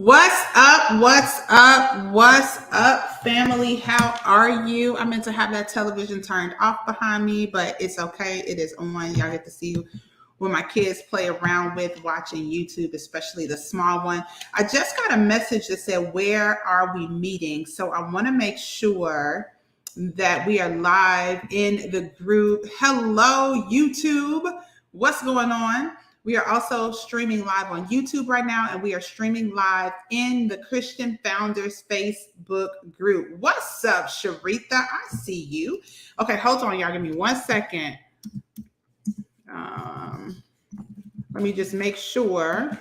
What's up? What's up? What's up, family? How are you? I meant to have that television turned off behind me, but it's okay. It is on. Y'all get to see what my kids play around with watching YouTube, especially the small one. I just got a message that said, "Where are we meeting?" So I want to make sure that we are live in the group. Hello, YouTube. What's going on? We are also streaming live on YouTube right now, and we are streaming live in the Christian Founders Facebook group. What's up, Sharitha? I see you. Okay, hold on, y'all. Give me 1 second. Let me just make sure.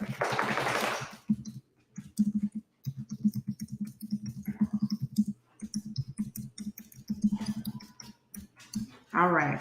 All right.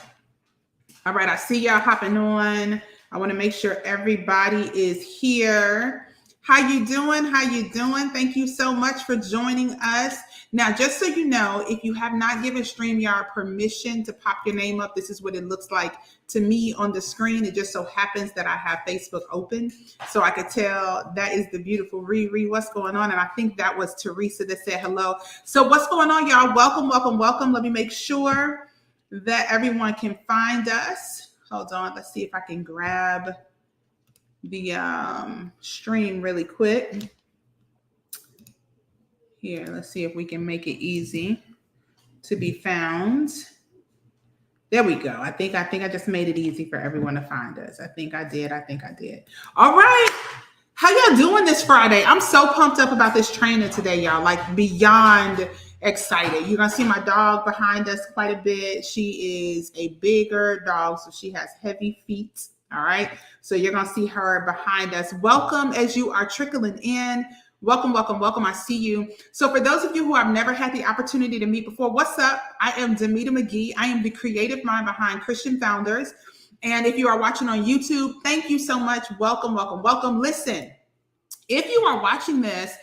I see y'all hopping on. I want to make sure everybody is here. How you doing? Thank you so much for joining us. Now, just so you know, if you have not given StreamYard permission to pop your name up, this is what it looks like to me on the screen. It just so happens that I have Facebook open, so I could tell that is the beautiful Riri. What's going on? And I think that was Teresa that said hello. So what's going on, y'all? Welcome. Let me make sure that everyone can find us. Hold on, let's see if I can grab the stream really quick. Here, let's see if we can make it easy to be found. There we go. I think I just made it easy for everyone to find us. I think I did. All right. How y'all doing this Friday? I'm so pumped up about this training today, y'all. Like beyond excited. You're gonna see my dog behind us quite a bit. She is a bigger dog, so she has heavy feet. All right. So you're gonna see her behind us. Welcome as you are trickling in. Welcome. I see you. So for those of you who I've never had the opportunity to meet before, what's up? I am Demita McGee. I am the creative mind behind Christian Founders. And if you are watching on YouTube, thank you so much. Welcome. Listen, if you are watching this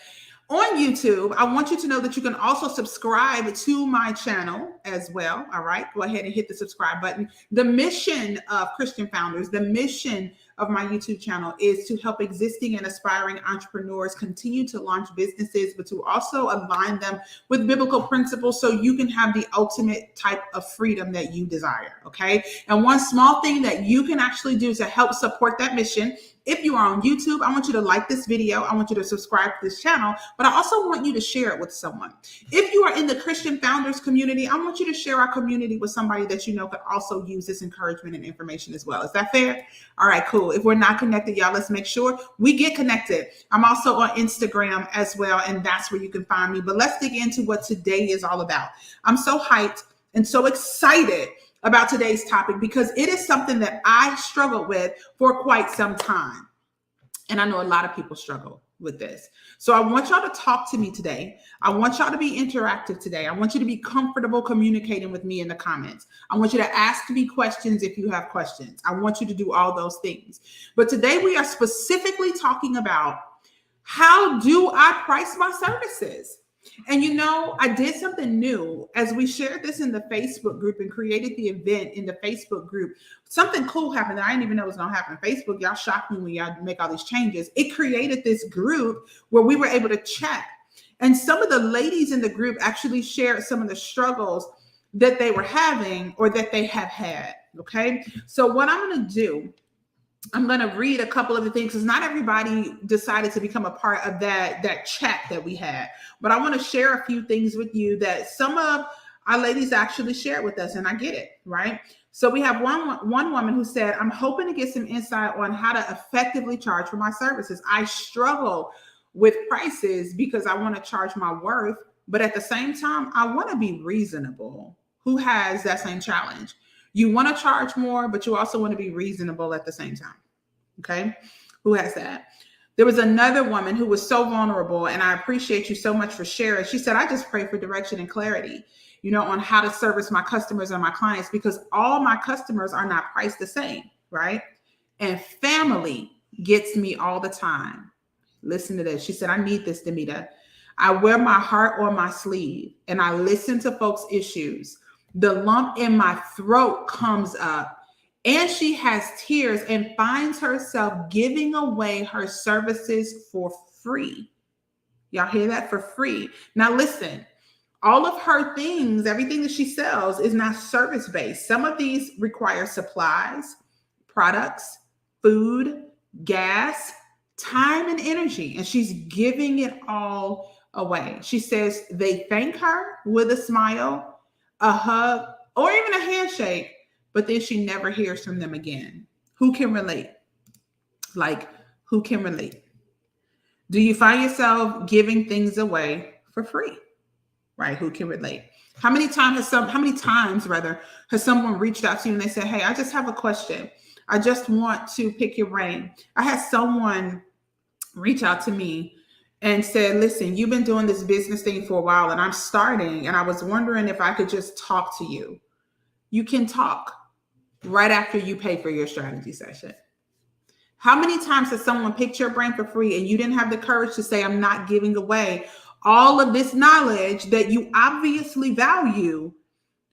on YouTube, I want you to know that you can also subscribe to my channel as well. All right, go ahead and hit the subscribe button. The mission of Christian Founders, the mission of my YouTube channel is to help existing and aspiring entrepreneurs continue to launch businesses, but to also align them with biblical principles so you can have the ultimate type of freedom that you desire. Okay. And one small thing that you can actually do to help support that mission, if you are on YouTube, I want you to like this video. I want you to subscribe to this channel, but I also want you to share it with someone. If you are in the Christian Founders community, I want you to share our community with somebody that you know could also use this encouragement and information as well. Is that fair? All right, cool. If we're not connected, y'all, let's make sure we get connected. I'm also on Instagram as well, and that's where you can find me. But let's dig into what today is all about. I'm so hyped and so excited about today's topic because it is something that I struggled with for quite some time. And I know a lot of people struggle with this. So I want y'all to talk to me today. I want y'all to be interactive today. I want you to be comfortable communicating with me in the comments. I want you to ask me questions if you have questions. I want you to do all those things. But today we are specifically talking about how do I price my services? And you know, I did something new as we shared this in the Facebook group and created the event in the Facebook group. Something cool happened that I didn't even know was going to happen. Facebook, y'all shocked me when y'all make all these changes. It created this group where we were able to chat. And some of the ladies in the group actually shared some of the struggles that they were having or that they have had. Okay. So what I'm going to do, I'm going to read a couple of the things because not everybody decided to become a part of that chat that we had. But I want to share a few things with you that some of our ladies actually shared with us, and I get it, right? So we have one woman who said, I'm hoping to get some insight on how to effectively charge for my services. I struggle with prices because I want to charge my worth, but at the same time, I want to be reasonable. Who has that same challenge? You want to charge more, but you also want to be reasonable at the same time. Okay. Who has that? There was another woman who was so vulnerable, and I appreciate you so much for sharing. She said, I just pray for direction and clarity, on how to service my customers and my clients because all my customers are not priced the same. Right. And family gets me all the time. Listen to this. She said, I need this, Demita. I wear my heart on my sleeve and I listen to folks' issues. The lump in my throat comes up and she has tears and finds herself giving away her services for free. Y'all hear that? For free. Now listen, all of her things, everything that she sells is not service-based. Some of these require supplies, products, food, gas, time, and energy. And she's giving it all away. She says they thank her with a smile, a hug, or even a handshake, but then she never hears from them again. Who can relate? Like, who can relate? Do you find yourself giving things away for free? Right? Who can relate? How many times has someone reached out to you and they said, "Hey, I just have a question. I just want to pick your brain." I had someone reach out to me and said, "Listen, you've been doing this business thing for a while and I'm starting, and I was wondering if I could just talk to you." You can talk right after you pay for your strategy session. How many times has someone picked your brain for free and you didn't have the courage to say, "I'm not giving away all of this knowledge that you obviously value,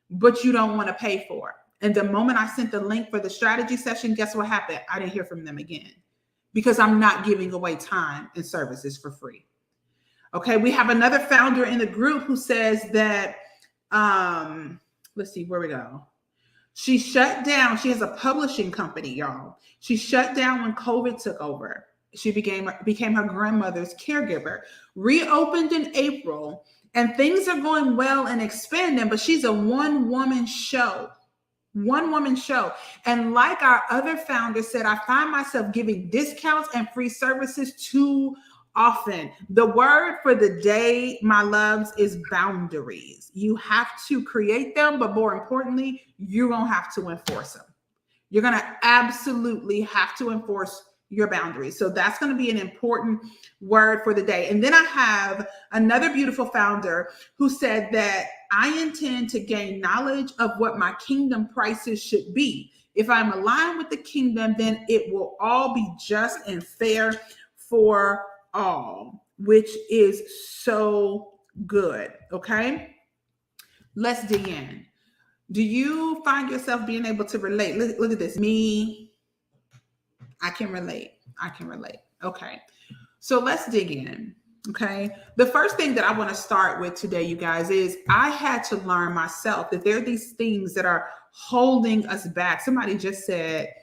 but you don't want to pay for"? And the moment I sent the link for the strategy session, guess what happened? I didn't hear from them again, because I'm not giving away time and services for free. Okay, we have another founder in the group who says that, let's see, where we go. She shut down. She has a publishing company, y'all. She shut down when COVID took over. She became her grandmother's caregiver, reopened in April, and things are going well and expanding, but she's a one-woman show. And like our other founder said, I find myself giving discounts and free services too often. The word for the day, my loves, is boundaries. You have to create them, but more importantly, you're going to have to enforce them. You're going to absolutely have to enforce your boundaries. So that's going to be an important word for the day. And then I have another beautiful founder who said that I intend to gain knowledge of what my kingdom prices should be. If I'm aligned with the kingdom, then it will all be just and fair for all, which is so good. Okay, let's dig in. Do you find yourself being able to relate? Look at this. Me, I can relate. Okay, so let's dig in. Okay, the first thing that I want to start with today, you guys, is I had to learn myself that there are these things that are holding us back. Somebody just said,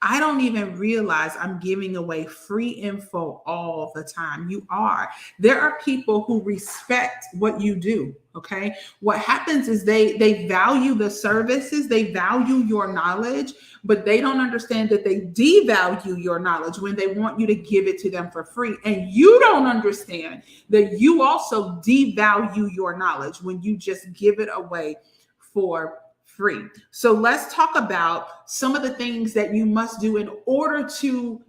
I don't even realize I'm giving away free info all the time. You are. There are people who respect what you do. Okay. What happens is they value the services, they value your knowledge, but they don't understand that they devalue your knowledge when they want you to give it to them for free. And you don't understand that you also devalue your knowledge when you just give it away for free. So let's talk about some of the things that you must do in order to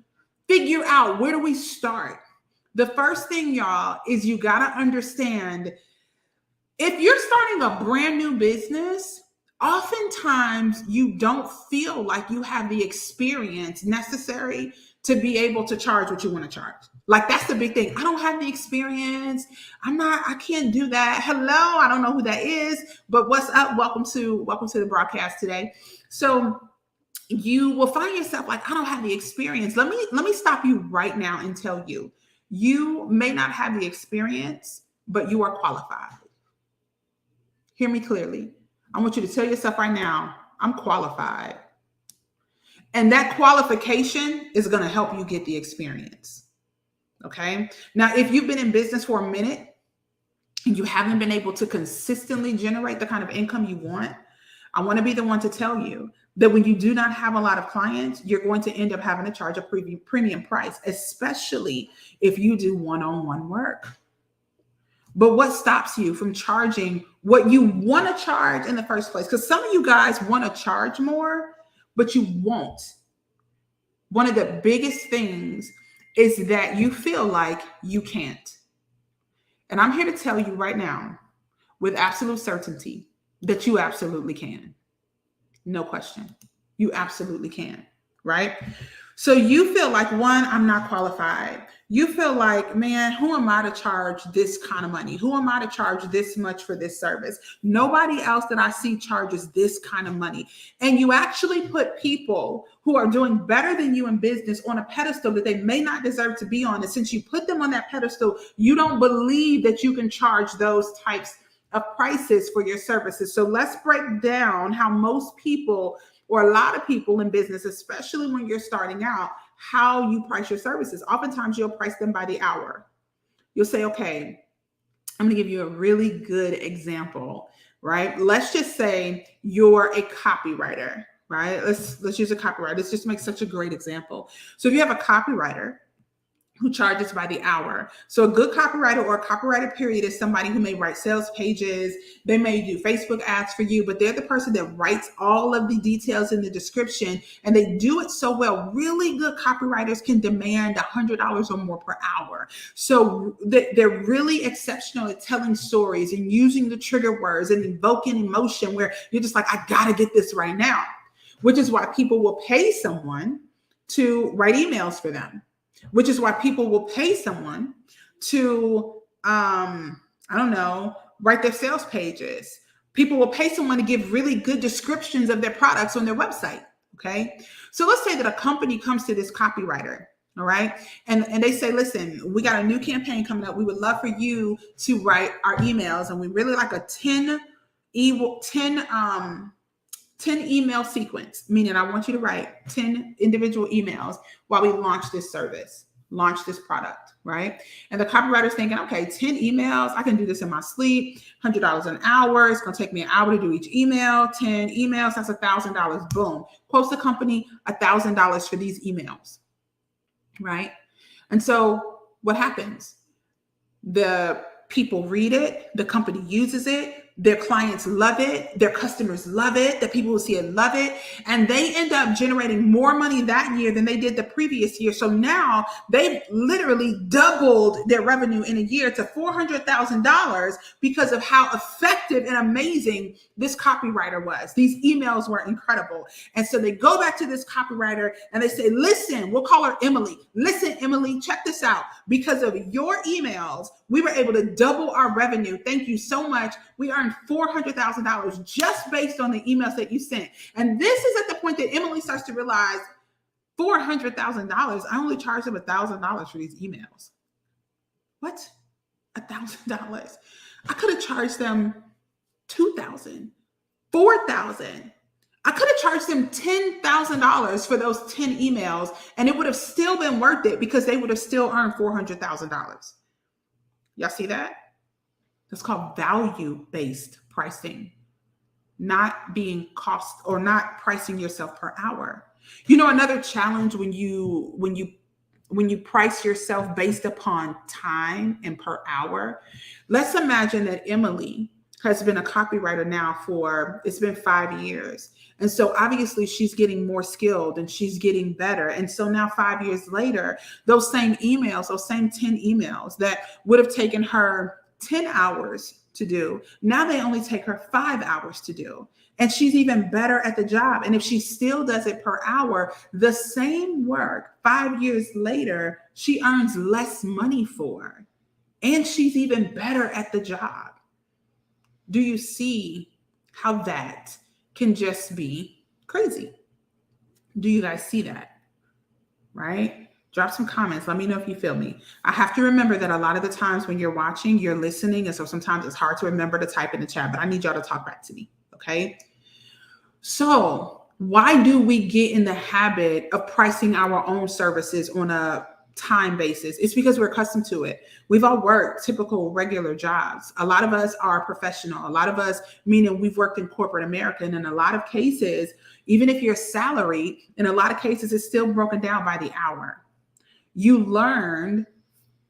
figure out, where do we start? The first thing, y'all, is you got to understand, if you're starting a brand new business, oftentimes you don't feel like you have the experience necessary to be able to charge what you want to charge. Like, that's the big thing. I don't have the experience. I can't do that. Hello, I don't know who that is, but what's up? Welcome to the broadcast today. So you will find yourself like, I don't have the experience. Let me stop you right now and tell you, you may not have the experience, but you are qualified. Hear me clearly. I want you to tell yourself right now, I'm qualified. And that qualification is going to help you get the experience. Okay. Now, if you've been in business for a minute and you haven't been able to consistently generate the kind of income you want, I want to be the one to tell you that when you do not have a lot of clients, you're going to end up having to charge a premium price, especially if you do one-on-one work. But what stops you from charging what you want to charge in the first place? Because some of you guys want to charge more, but you won't. One of the biggest things is that you feel like you can't. And I'm here to tell you right now, with absolute certainty, that you absolutely can. No question. You absolutely can, right? So you feel like, one, I'm not qualified. You feel like, man, who am I to charge this kind of money? Who am I to charge this much for this service? Nobody else that I see charges this kind of money. And you actually put people who are doing better than you in business on a pedestal that they may not deserve to be on. And since you put them on that pedestal, you don't believe that you can charge those types of prices for your services. So let's break down how most people, or a lot of people in business, especially when you're starting out, how you price your services. Oftentimes you'll price them by the hour. You'll say, okay, I'm going to give you a really good example, right? Let's just say you're a copywriter, right? Let's use a copywriter. Let's just make such a great example. So if you have a copywriter who charges by the hour. So a good copywriter, or a copywriter period, is somebody who may write sales pages. They may do Facebook ads for you, but they're the person that writes all of the details in the description, and they do it so well. Really good copywriters can demand $100 or more per hour. So they're really exceptional at telling stories and using the trigger words and invoking emotion where you're just like, I gotta get this right now, which is why people will pay someone to write emails for them. Which is why people will pay someone to, write their sales pages. People will pay someone to give really good descriptions of their products on their website. Okay. So let's say that a company comes to this copywriter. All right. And they say, listen, we got a new campaign coming up. We would love for you to write our emails. And we really like a 10 email sequence, meaning I want you to write 10 individual emails while we launch this service, launch this product, right? And the copywriter's thinking, okay, 10 emails, I can do this in my sleep, $100 an hour. It's going to take me an hour to do each email, 10 emails, that's $1,000. Boom. Quotes the company $1,000 for these emails, right? And so what happens? The people read it, the company uses it, their clients love it, their customers love it, the people who see it love it, and they end up generating more money that year than they did the previous year. So now they've literally doubled their revenue in a year to $400,000 because of how effective and amazing this copywriter was. These emails were incredible. And so they go back to this copywriter and they say, listen, we'll call her Emily. Listen, Emily, check this out. Because of your emails, we were able to double our revenue. Thank you so much. We earned $400,000 just based on the emails that you sent. And this is at the point that Emily starts to realize, $400,000, I only charged them $1,000 for these emails. What? $1,000? I could have charged them $2,000, $4,000. I could have charged them $10,000 for those 10 emails, and it would have still been worth it because they would have still earned $400,000. Y'all see that? That's called value-based pricing, not being cost or not pricing yourself per hour. You know, another challenge when you price yourself based upon time and per hour. Let's imagine that Emily has been a copywriter now it's been 5 years. And so obviously she's getting more skilled and she's getting better. And so now 5 years later, those same emails, those same 10 emails that would have taken her 10 hours to do, now they only take her 5 hours to do. And she's even better at the job. And if she still does it per hour, the same work 5 years later, she earns less money for. And she's even better at the job. Do you see how that can just be crazy? Do you guys see that? Right? Drop some comments. Let me know if you feel me. I have to remember that a lot of the times when you're watching, you're listening. And so sometimes it's hard to remember to type in the chat, but I need y'all to talk back to me. Okay. So why do we get in the habit of pricing our own services on a time basis? It's because we're accustomed to it. We've all worked typical regular jobs. A lot of us are professional. A lot of us, meaning we've worked in corporate America. And in a lot of cases, even if you're salaried, in a lot of cases, it's still broken down by the hour. You learned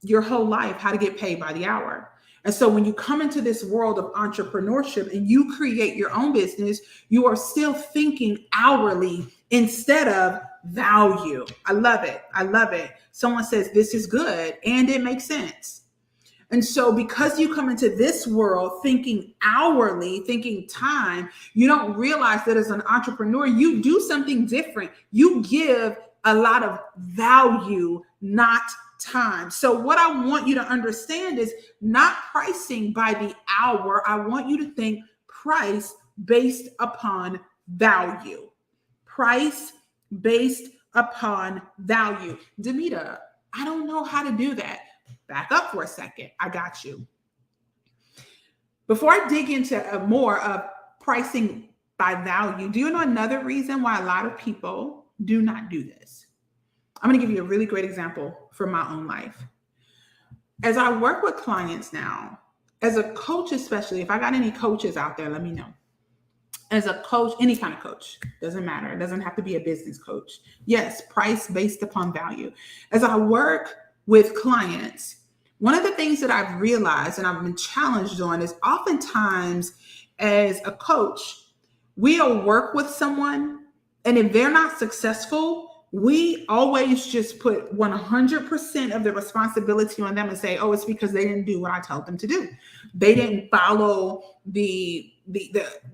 your whole life how to get paid by the hour. And so when you come into this world of entrepreneurship and you create your own business, you are still thinking hourly instead of value. I love it. I love it. Someone says this is good and it makes sense. And so because you come into this world thinking hourly, thinking time, you don't realize that as an entrepreneur, you do something different. You give a lot of value, not time. So what I want you to understand is not pricing by the hour. I want you to think price based upon value. Price based upon value. Demita, I don't know how to do that. Back up for a second. I got you. Before I dig into more of pricing by value, do you know another reason why a lot of people do not do this? I'm going to give you a really great example from my own life. As I work with clients now, as a coach especially, if I got any coaches out there, let me know. As a coach, any kind of coach, doesn't matter. It doesn't have to be a business coach. Yes, price based upon value. As I work with clients, one of the things that I've realized and I've been challenged on is oftentimes as a coach, we'll work with someone, and if they're not successful, we always just put 100% of the responsibility on them and say, oh, it's because they didn't do what I told them to do. They didn't follow the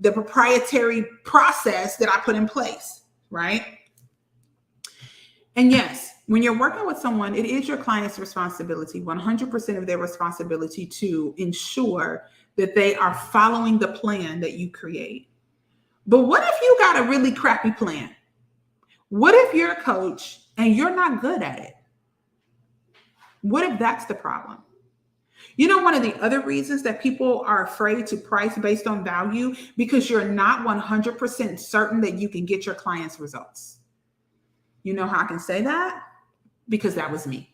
proprietary process that I put in place, right? And yes, when you're working with someone, it is your client's responsibility, 100% of their responsibility to ensure that they are following the plan that you create. But what if you got a really crappy plan? What if you're a coach and you're not good at it? What if that's the problem? You know, one of the other reasons that people are afraid to price based on value, because you're not 100% certain that you can get your clients results. You know how I can say that? Because that was me.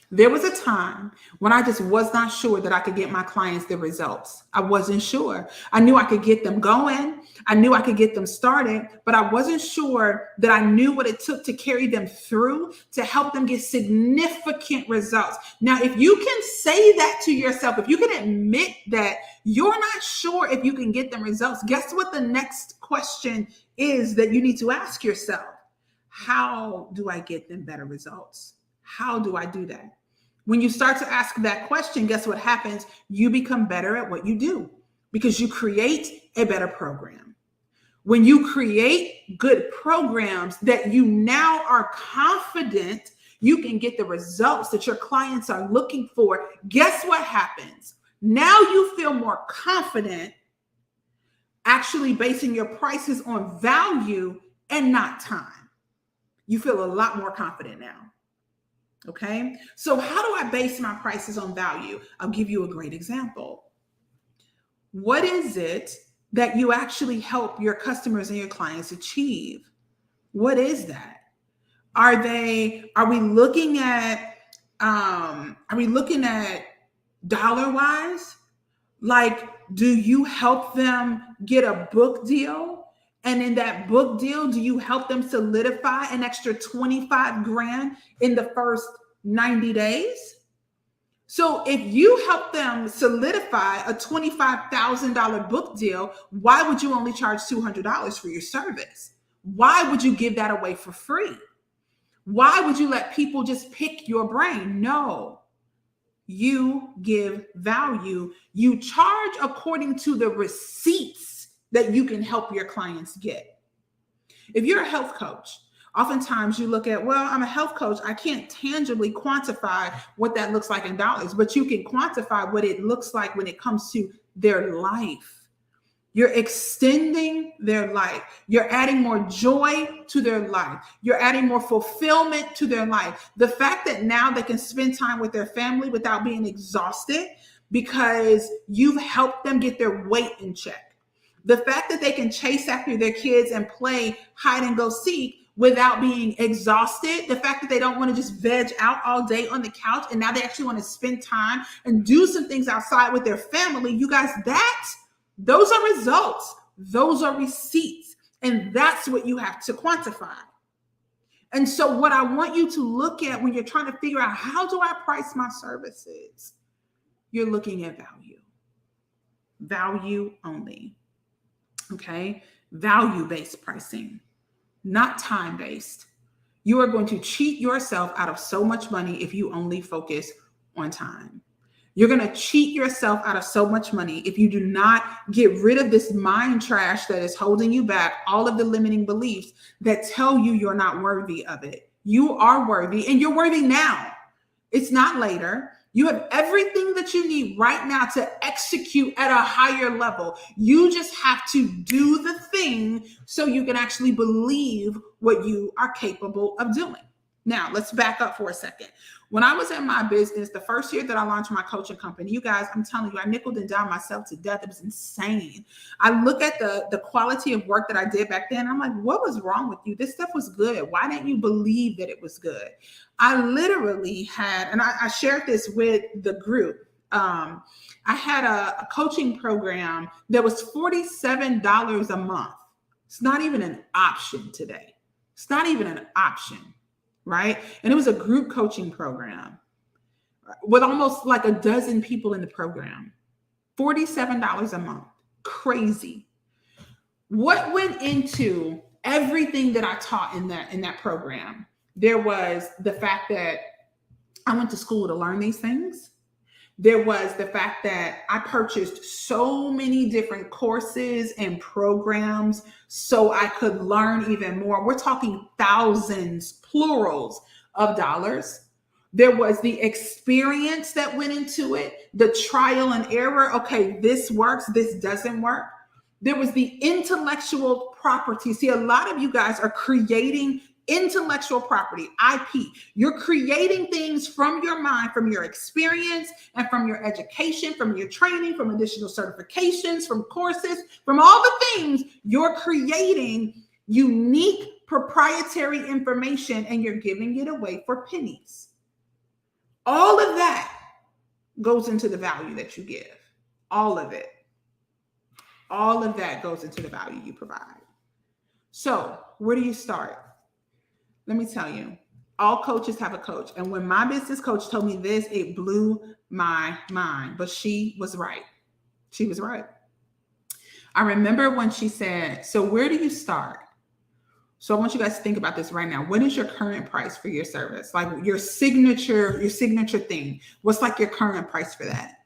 There was a time when I just was not sure that I could get my clients the results. I wasn't sure. I knew I could get them going. I knew I could get them started, but I wasn't sure that I knew what it took to carry them through to help them get significant results. Now, if you can say that to yourself, if you can admit that you're not sure if you can get them results, guess what the next question is that you need to ask yourself? How do I get them better results? How do I do that? When you start to ask that question, guess what happens? You become better at what you do because you create a better program. When you create good programs that you now are confident you can get the results that your clients are looking for, guess what happens? Now you feel more confident actually basing your prices on value and not time. You feel a lot more confident now. Okay, so how do I base my prices on value? I'll give you a great example. What is it that you actually help your customers and your clients achieve? What is that? Are we looking at dollar wise? Like, do you help them get a book deal? And in that book deal, do you help them solidify an extra 25 grand in the first 90 days? So if you help them solidify a $25,000 book deal, why would you only charge $200 for your service? Why would you give that away for free? Why would you let people just pick your brain? No. You give value. You charge according to the receipts that you can help your clients get. If you're a health coach, oftentimes you look at, well, I'm a health coach. I can't tangibly quantify what that looks like in dollars, but you can quantify what it looks like when it comes to their life. You're extending their life. You're adding more joy to their life. You're adding more fulfillment to their life. The fact that now they can spend time with their family without being exhausted because you've helped them get their weight in check. The fact that they can chase after their kids and play hide and go seek without being exhausted. The fact that they don't want to just veg out all day on the couch and now they actually want to spend time and do some things outside with their family. You guys, those are results. Those are receipts. And that's what you have to quantify. And so what I want you to look at when you're trying to figure out how do I price my services, you're looking at value. Value only. Okay? Value-based pricing, not time-based. You are going to cheat yourself out of so much money if you only focus on time. You're going to cheat yourself out of so much money if you do not get rid of this mind trash that is holding you back, all of the limiting beliefs that tell you you're not worthy of it. You are worthy, and you're worthy now. It's not later. You have everything that you need right now to execute at a higher level. You just have to do the thing so you can actually believe what you are capable of doing. Now, let's back up for a second. When I was in my business, the first year that I launched my coaching company, you guys, I'm telling you, I nickeled and dimed myself to death. It was insane. I look at the quality of work that I did back then. I'm like, what was wrong with you? This stuff was good. Why didn't you believe that it was good? I literally had, and I shared this with the group. I had a coaching program that was $47 a month. It's not even an option today. It's not even an option. Right? And it was a group coaching program with almost like a dozen people in the program. $47 a month. Crazy. What went into everything that I taught in that program? There was the fact that I went to school to learn these things. There was the fact that I purchased so many different courses and programs so I could learn even more. We're talking thousands, plurals of dollars. There was the experience that went into it, the trial and error. Okay, this works, this doesn't work. There was the intellectual property. See, a lot of you guys are creating intellectual property, IP. You're creating things from your mind, from your experience, and from your education, from your training, from additional certifications, from courses, from all the things. You're creating unique proprietary information, and you're giving it away for pennies. All of that goes into the value that you give. All of it. All of that goes into the value you provide. So where do you start? Let me tell you, all coaches have a coach. And when my business coach told me this, it blew my mind. But she was right. She was right. I remember when she said, so where do you start? So I want you guys to think about this right now. What is your current price for your service? Like your signature thing. What's like your current price for that?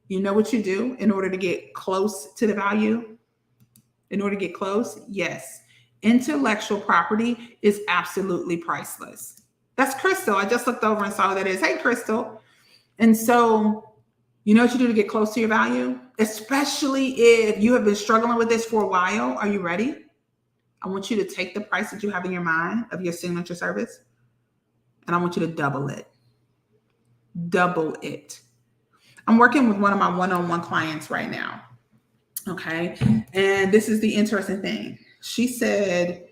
You know what you do in order to get close to the value? In order to get close? Yes. Intellectual property is absolutely priceless. That's Crystal. I just looked over and saw who that is. Hey, Crystal. And so, you know what you do to get close to your value? Especially if you have been struggling with this for a while. Are you ready? I want you to take the price that you have in your mind of your signature service, and I want you to double it. Double it. I'm working with one of my one-on-one clients right now. Okay. And this is the interesting thing. She said,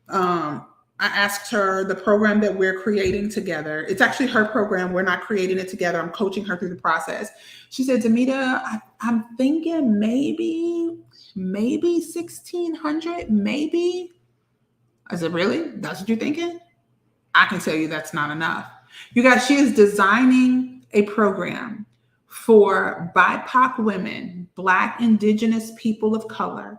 I asked her the program that we're creating together. It's actually her program. We're not creating it together. I'm coaching her through the process. She said, Demita, I'm thinking maybe 1,600, maybe. I said, really? That's what you're thinking? I can tell you that's not enough. You guys, she is designing a program for BIPOC women, Black, Indigenous people of color.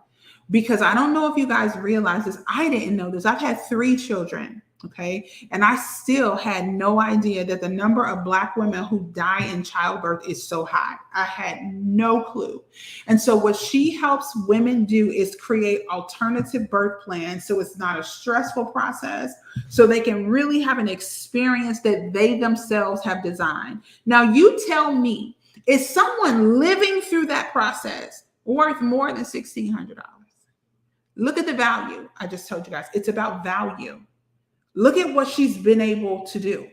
Because I don't know if you guys realize this. I didn't know this. I've had 3 children, okay? And I still had no idea that the number of Black women who die in childbirth is so high. I had no clue. And so what she helps women do is create alternative birth plans so it's not a stressful process, so they can really have an experience that they themselves have designed. Now, you tell me, is someone living through that process worth more than $1,600? Look at the value. I just told you guys, it's about value. Look at what she's been able to do.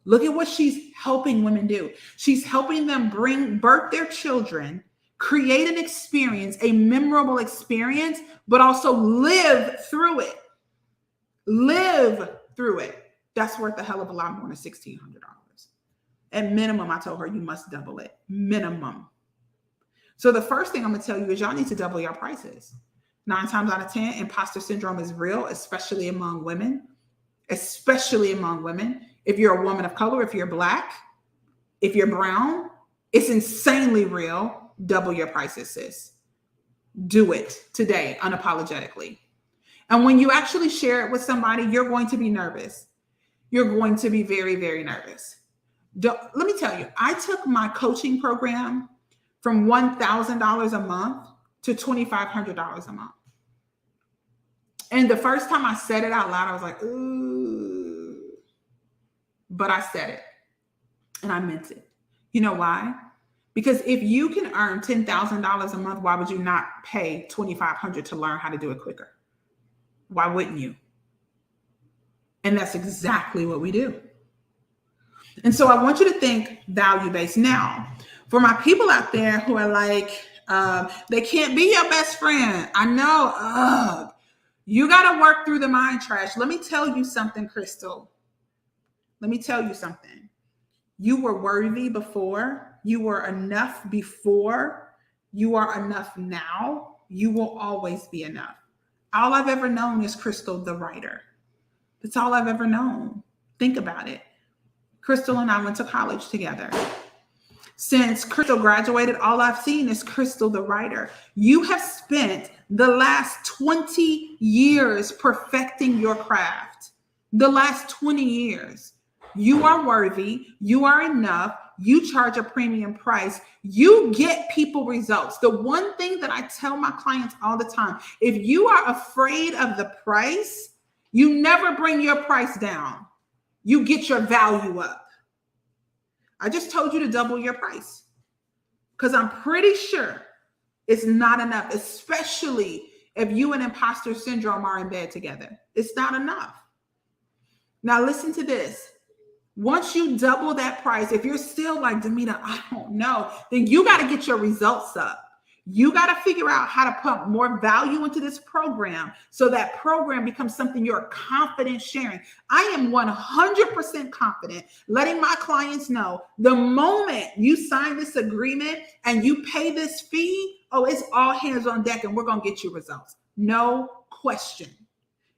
Look at what she's helping women do. She's helping them birth their children, create an experience, a memorable experience, but also live through it. Live through it. That's worth a hell of a lot more than $1,600. At minimum, I told her you must double it. Minimum. So the first thing I'm going to tell you is y'all need to double your prices. 9 times out of 10, imposter syndrome is real, especially among women. Especially among women. If you're a woman of color, if you're Black, if you're brown, it's insanely real. Double your prices, sis. Do it today, unapologetically. And when you actually share it with somebody, you're going to be nervous. You're going to be very, very nervous. Let me tell you, I took my coaching program from $1,000 a month to $2,500 a month. And the first time I said it out loud, I was like, ooh. But I said it and I meant it. You know why? Because if you can earn $10,000 a month, why would you not pay $2,500 to learn how to do it quicker? Why wouldn't you? And that's exactly what we do. And so I want you to think value-based. Now, for my people out there who are like, they can't be your best friend. I know. You got to work through the mind trash. Let me tell you something, Crystal. Let me tell you something. You were worthy before. You were enough before. You are enough now. You will always be enough. All I've ever known is Crystal, the writer. That's all I've ever known. Think about it. Crystal and I went to college together. Since Crystal graduated, all I've seen is Crystal, the writer. You have spent the last 20 years perfecting your craft. The last 20 years. You are worthy. You are enough. You charge a premium price. You get people results. The one thing that I tell my clients all the time, if you are afraid of the price, you never bring your price down. You get your value up. I just told you to double your price because I'm pretty sure it's not enough, especially if you and imposter syndrome are in bed together. It's not enough. Now listen to this. Once you double that price, if you're still like, Demetra, I don't know, then you got to get your results up. You got to figure out how to put more value into this program so that program becomes something you're confident sharing. I am 100% confident letting my clients know the moment you sign this agreement and you pay this fee, oh, it's all hands on deck and we're going to get you results. No question.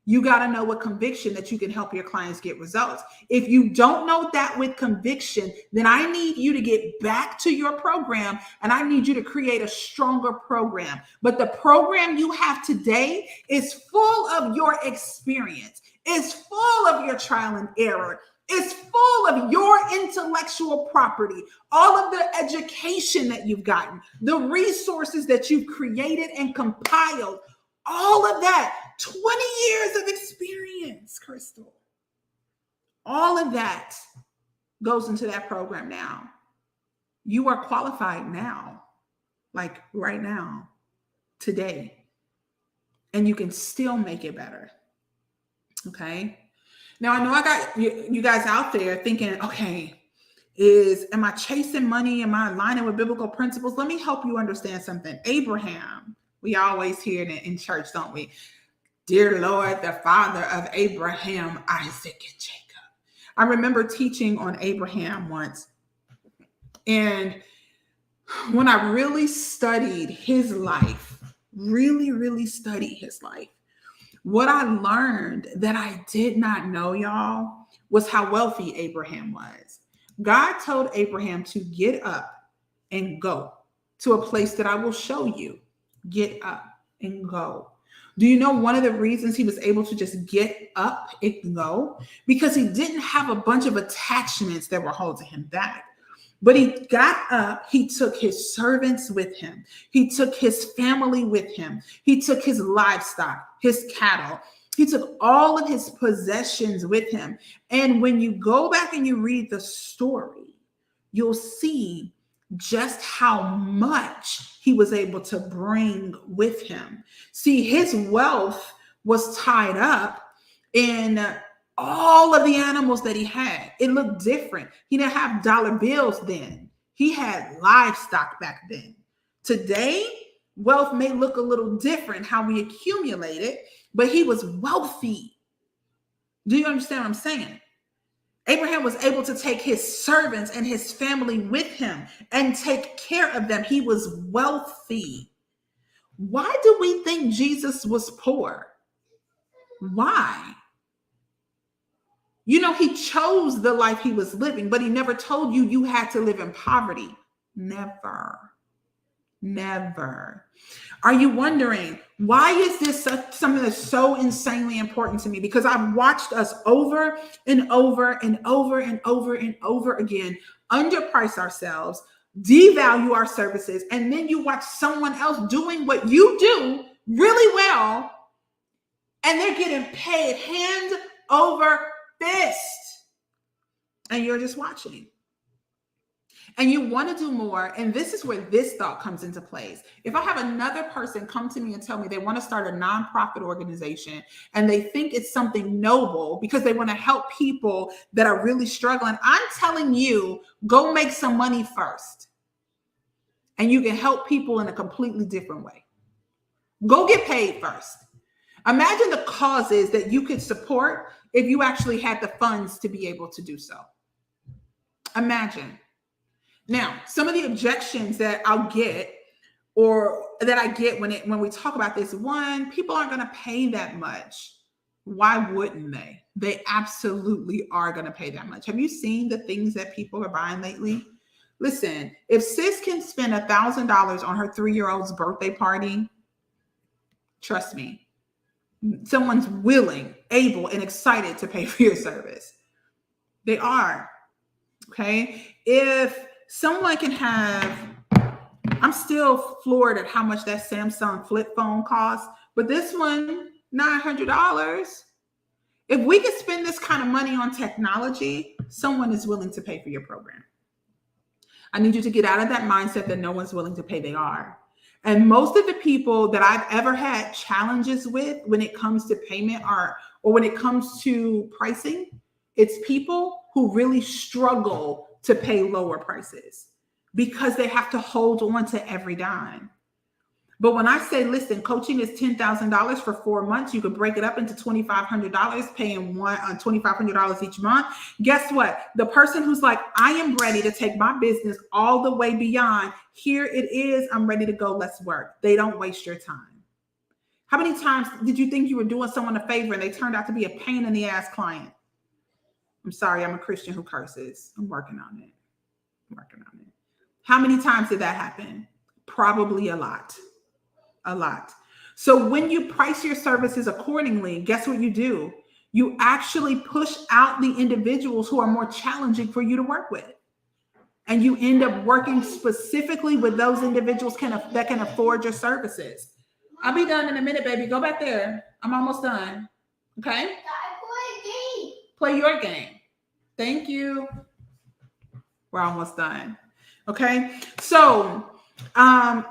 You got to know with conviction that you can help your clients get results. If you don't know that with conviction, then I need you to get back to your program and I need you to create a stronger program. But the program you have today is full of your experience. It's full of your trial and error. It's full of your intellectual property, all of the education that you've gotten, the resources that you've created and compiled, all of that. 20 years of experience, Crystal. All of that goes into that program now. You are qualified now, like right now, today, and you can still make it better. Okay. Now I know I got you guys out there thinking, okay, am I chasing money? Am I aligning with biblical principles? Let me help you understand something. Abraham, we always hear it in church, don't we? Dear Lord, the father of Abraham, Isaac, and Jacob. I remember teaching on Abraham once. And when I really studied his life, really studied his life, what I learned that I did not know, y'all, was how wealthy Abraham was. God told Abraham to get up and go to a place that I will show you. Get up and go. Do you know one of the reasons he was able to just get up and go? Because he didn't have a bunch of attachments that were holding him back. But he got up, he took his servants with him. He took his family with him. He took his livestock, his cattle. He took all of his possessions with him. And when you go back and you read the story, you'll see just how much he was able to bring with him. See, his wealth was tied up in all of the animals that he had. It looked different. He didn't have dollar bills then. He had livestock back then. Today, wealth may look a little different, how we accumulate it, but he was wealthy. Do you understand what I'm saying? Abraham was able to take his servants and his family with him and take care of them. He was wealthy. Why do we think Jesus was poor? Why? You know, he chose the life he was living, but he never told you you had to live in poverty. Never. Never. Are you wondering, why is this something that's so insanely important to me? Because I've watched us over and over and over and over and over again underprice ourselves, devalue our services, and then you watch someone else doing what you do really well, and they're getting paid hand over fist, and you're just watching. And you want to do more. And this is where this thought comes into place. If I have another person come to me and tell me they want to start a nonprofit organization and they think it's something noble because they want to help people that are really struggling, I'm telling you, go make some money first. And you can help people in a completely different way. Go get paid first. Imagine the causes that you could support if you actually had the funds to be able to do so. Imagine. Now, some of the objections that I'll get or that I get when we talk about this, one, people aren't going to pay that much. Why wouldn't they? They absolutely are going to pay that much. Have you seen the things that people are buying lately? Listen, if sis can spend $1,000 on her 3-year-old's birthday party, trust me, someone's willing, able, and excited to pay for your service. They are. Okay? If someone can have, I'm still floored at how much that Samsung flip phone costs, but this one, $900. If we could spend this kind of money on technology, someone is willing to pay for your program. I need you to get out of that mindset that no one's willing to pay. They are. And most of the people that I've ever had challenges with when it comes to payment or when it comes to pricing, it's people who really struggle to pay lower prices because they have to hold on to every dime. But when I say, listen, coaching is $10,000 for 4 months, you could break it up into $2,500, paying $2,500 each month. Guess what? The person who's like, I am ready to take my business all the way beyond. Here it is. I'm ready to go. Let's work. They don't waste your time. How many times did you think you were doing someone a favor and they turned out to be a pain in the ass client? I'm sorry, I'm a Christian who curses. I'm working on it. How many times did that happen? Probably a lot. A lot. So when you price your services accordingly, guess what you do? You actually push out the individuals who are more challenging for you to work with. And you end up working specifically with those individuals that can afford your services. I'll be done in a minute, baby. Go back there. I'm almost done. Okay? Play your game. Thank you. We're almost done. Okay. So,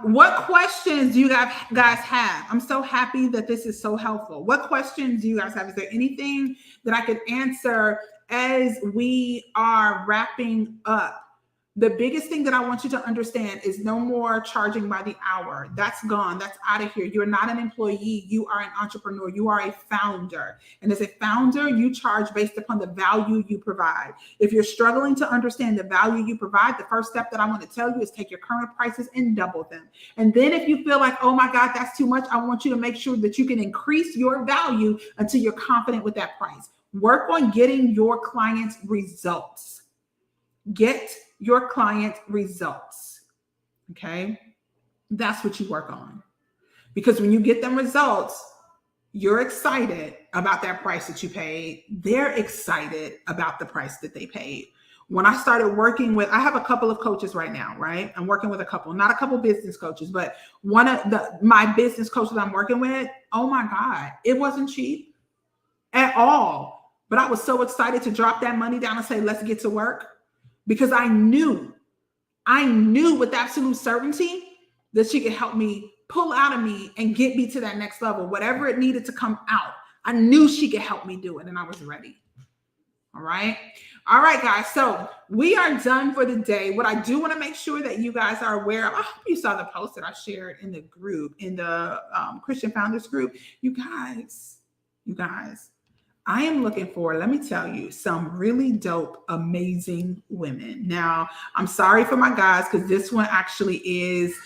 what questions do you guys have? I'm so happy that this is so helpful. What questions do you guys have? Is there anything that I could answer as we are wrapping up? The biggest thing that I want you to understand is no more charging by the hour. That's gone. That's out of here. You're not an employee. You are an entrepreneur. You are a founder. And as a founder, you charge based upon the value you provide. If you're struggling to understand the value you provide, the first step that I want to tell you is take your current prices and double them. And then if you feel like, oh my God, that's too much, I want you to make sure that you can increase your value until you're confident with that price. Work on getting your clients results. Get your client results. Okay. That's what you work on. Because when you get them results, you're excited about that price that you paid. They're excited about the price that they paid. When I started working with, I have a couple of coaches right now, right? I'm working with a couple, not a couple business coaches, but one of my business coaches I'm working with, oh my God, it wasn't cheap at all. But I was so excited to drop that money down and say, let's get to work. Because I knew with absolute certainty that she could help me pull out of me and get me to that next level. Whatever it needed to come out, I knew she could help me do it, and I was ready. All right, guys. So we are done for the day. What I do want to make sure that you guys are aware of, I hope you saw the post that I shared in the group, in the Christian Founders group. You guys. I am looking for, let me tell you, some really dope, amazing women. Now, I'm sorry for my guys because this one actually is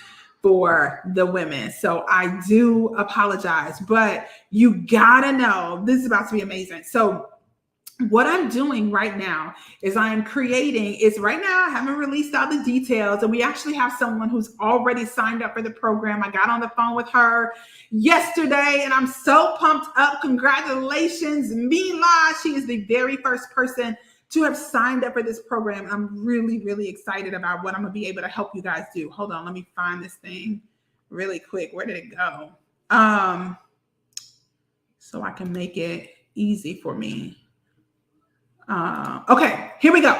for the women. So I do apologize, but you gotta know this is about to be amazing. So what I'm doing right now is I am creating, right now I haven't released all the details, and we actually have someone who's already signed up for the program. I got on the phone with her yesterday and I'm so pumped up. Congratulations, Mila. She is the very first person to have signed up for this program. I'm really, really excited about what I'm gonna be able to help you guys do. Hold on, let me find this thing really quick. Where did it go? So I can make it easy for me. Okay, here we go.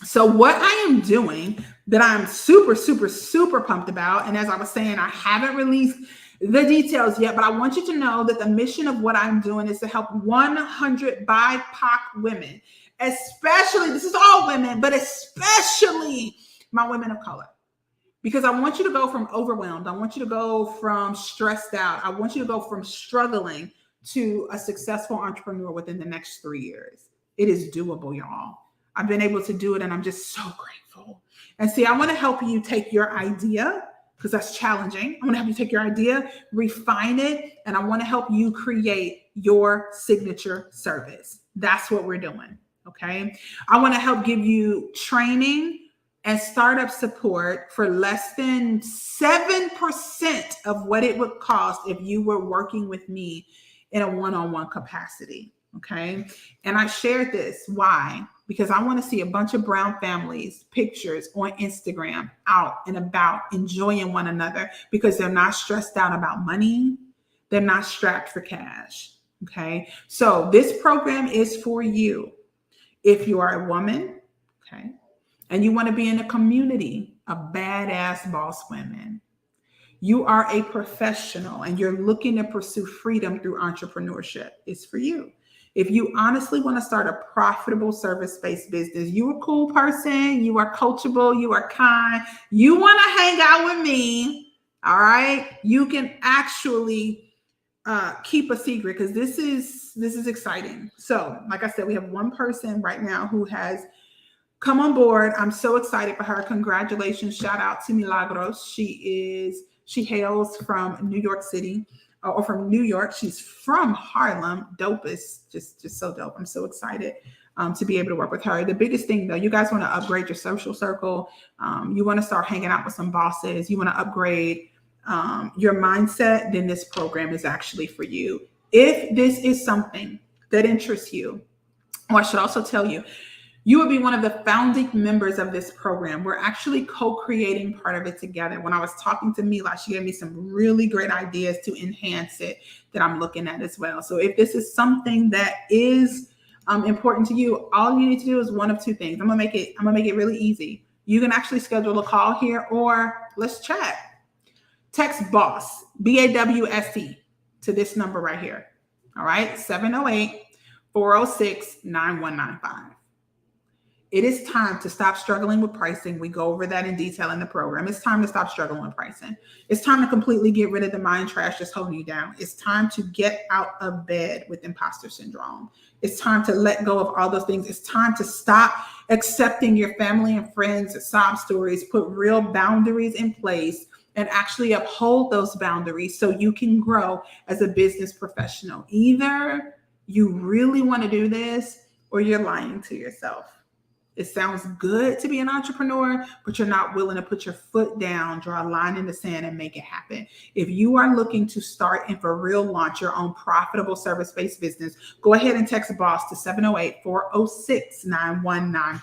So what I am doing that I'm super, super, super pumped about, and as I was saying, I haven't released the details yet, but I want you to know that the mission of what I'm doing is to help 100 BIPOC women, especially, this is all women, but especially my women of color. Because I want you to go from overwhelmed, I want you to go from stressed out, I want you to go from struggling to a successful entrepreneur within the next 3 years. It is doable, y'all. I've been able to do it and I'm just so grateful. And see, I want to help you take your idea, because that's challenging. I want to help you take your idea, refine it, and I want to help you create your signature service. That's what we're doing, okay? I want to help give you training and startup support for less than 7% of what it would cost if you were working with me in a one-on-one capacity. Okay. And I shared this. Why? Because I want to see a bunch of brown families, pictures on Instagram, out and about, enjoying one another, because they're not stressed out about money. They're not strapped for cash. Okay. So this program is for you. If you are a woman, okay, and you want to be in a community of badass boss women, you are a professional and you're looking to pursue freedom through entrepreneurship, it's for you. If you honestly want to start a profitable service-based business, you're a cool person, you are coachable, you are kind, you want to hang out with me, all right, you can actually keep a secret, because this is exciting. So like I said, we have one person right now who has come on board. I'm so excited for her. Congratulations. Shout out to Milagros. She hails from New York City, or from New York. She's from Harlem. Dopest, just so dope. I'm so excited to be able to work with her. The biggest thing though, you guys want to upgrade your social circle. You want to start hanging out with some bosses. You want to upgrade your mindset. Then this program is actually for you. If this is something that interests you, or I should also tell you, you will be one of the founding members of this program. We're actually co-creating part of it together. When I was talking to Mila, she gave me some really great ideas to enhance it that I'm looking at as well. So if this is something that is important to you, all you need to do is one of two things. I'm gonna make it really easy. You can actually schedule a call here, or let's chat. Text BOSS, BAWSE, to this number right here. All right, 708-406-9195. It is time to stop struggling with pricing. We go over that in detail in the program. It's time to stop struggling with pricing. It's time to completely get rid of the mind trash that's holding you down. It's time to get out of bed with imposter syndrome. It's time to let go of all those things. It's time to stop accepting your family and friends' sob stories, put real boundaries in place, and actually uphold those boundaries so you can grow as a business professional. Either you really want to do this, or you're lying to yourself. It sounds good to be an entrepreneur, but you're not willing to put your foot down, draw a line in the sand, and make it happen. If you are looking to start and for real launch your own profitable service-based business, go ahead and text BOSS to 708-406-9195.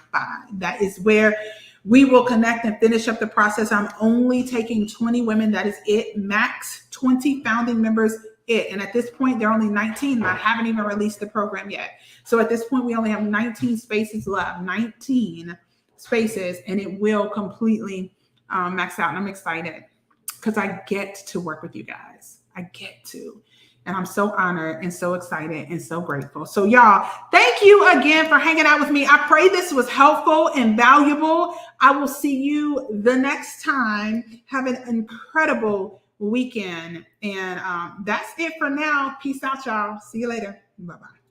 That is where we will connect and finish up the process. I'm only taking 20 women. That is it. Max 20 founding members. And at this point, there are only 19. And I haven't even released the program yet. So at this point, we only have 19 spaces left, 19 spaces, and it will completely max out. And I'm excited because I get to work with you guys. I get to. And I'm so honored and so excited and so grateful. So y'all, thank you again for hanging out with me. I pray this was helpful and valuable. I will see you the next time. Have an incredible weekend. And that's it for now. Peace out, y'all. See you later. Bye-bye.